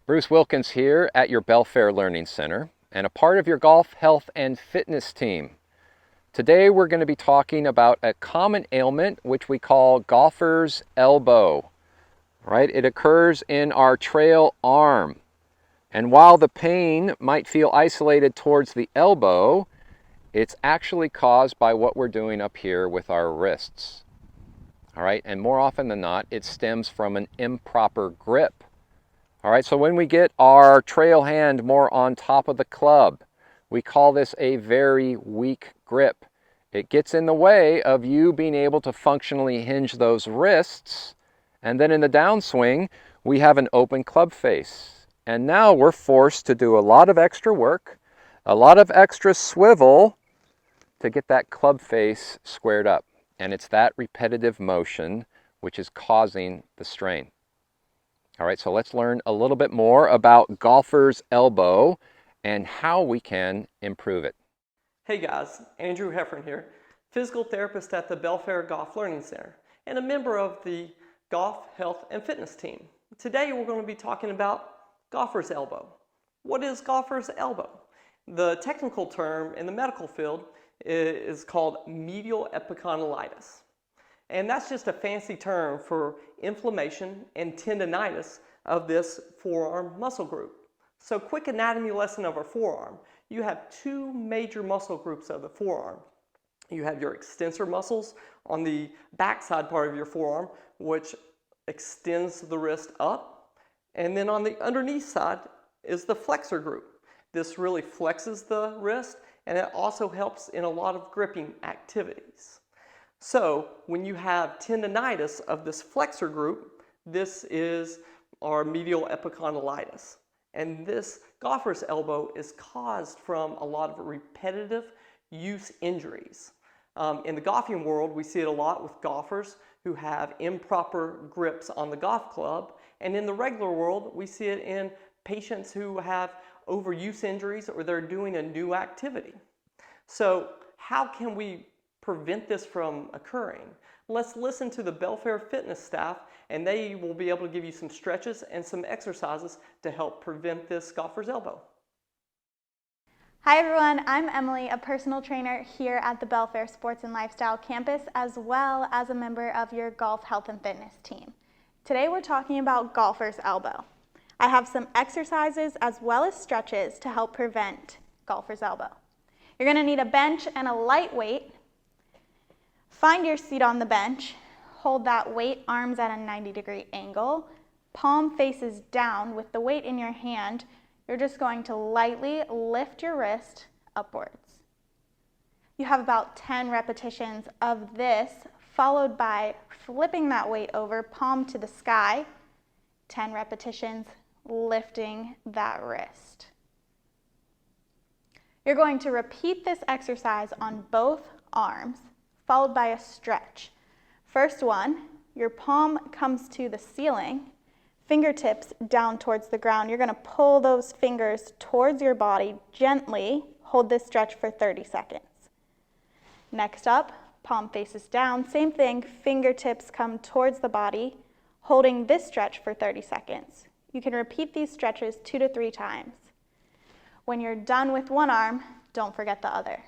Bruce Wilkins here at your Belfair Learning Center and a part of your golf, health, and fitness team. Today we're going to be talking about a common ailment which we call golfer's elbow. Right? It occurs in our trail arm. And while the pain might feel isolated towards the elbow, it's actually caused by what we're doing up here with our wrists. All right, and more often than not, it stems from an improper grip. All right, so when we get our trail hand more on top of the club, we call this a very weak grip. It gets in the way of you being able to functionally hinge those wrists, and then in the downswing, we have an open club face. And now we're forced to do a lot of extra work, a lot of extra swivel to get that club face squared up. And it's that repetitive motion which is causing the strain. All right, so let's learn a little bit more about golfer's elbow and how we can improve it. Hey guys, Andrew Heffron here, physical therapist at the Belfair Golf Learning Center and a member of the Golf, Health, and Fitness team. Today we're going to be talking about golfer's elbow. What is golfer's elbow? The technical term in the medical field is called medial epicondylitis. And that's just a fancy term for inflammation and tendinitis of this forearm muscle group. So quick anatomy lesson of our forearm. You have two major muscle groups of the forearm. You have your extensor muscles on the backside part of your forearm, which extends the wrist up. And then on the underneath side is the flexor group. This really flexes the wrist, and it also helps in a lot of gripping activities. So when you have tendinitis of this flexor group, this is our medial epicondylitis. And this golfer's elbow is caused from a lot of repetitive use injuries. In the golfing world, we see it a lot with golfers who have improper grips on the golf club. And in the regular world, we see it in patients who have overuse injuries or they're doing a new activity. So how can we prevent this from occurring? Let's listen to the Belfair fitness staff, and they will be able to give you some stretches and some exercises to help prevent this golfer's elbow. Hi everyone, I'm Emily, a personal trainer here at the Belfair Sports and Lifestyle campus, as well as a member of your Golf, Health, and Fitness team. Today we're talking about golfer's elbow. I have some exercises as well as stretches to help prevent golfer's elbow. You're going to need a bench and a light weight. Find your seat on the bench. Hold that weight, arms at a 90-degree angle. Palm faces down with the weight in your hand. You're just going to lightly lift your wrist upwards. You have about 10 repetitions of this, followed by flipping that weight over, palm to the sky. 10 repetitions, lifting that wrist. You're going to repeat this exercise on both arms, followed by a stretch. First one, your palm comes to the ceiling, fingertips down towards the ground. You're going to pull those fingers towards your body gently. Hold this stretch for 30 seconds. Next up, palm faces down. Same thing, fingertips come towards the body, holding this stretch for 30 seconds. You can repeat these stretches 2 to 3 times. When you're done with one arm, don't forget the other.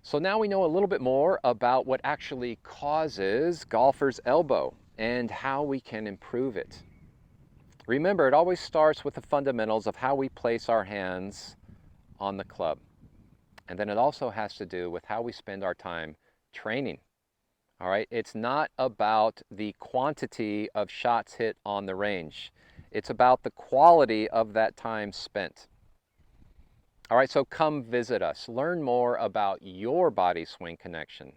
So now we know a little bit more about what actually causes golfer's elbow and how we can improve it. Remember, it always starts with the fundamentals of how we place our hands on the club. And then it also has to do with how we spend our time training. All right, it's not about the quantity of shots hit on the range. It's about the quality of that time spent. All right, so come visit us. Learn more about your body swing connection.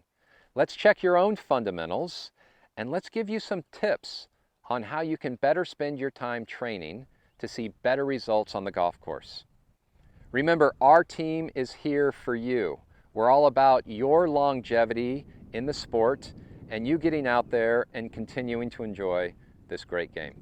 Let's check your own fundamentals, and let's give you some tips on how you can better spend your time training to see better results on the golf course. Remember, our team is here for you. We're all about your longevity in the sport and you getting out there and continuing to enjoy this great game.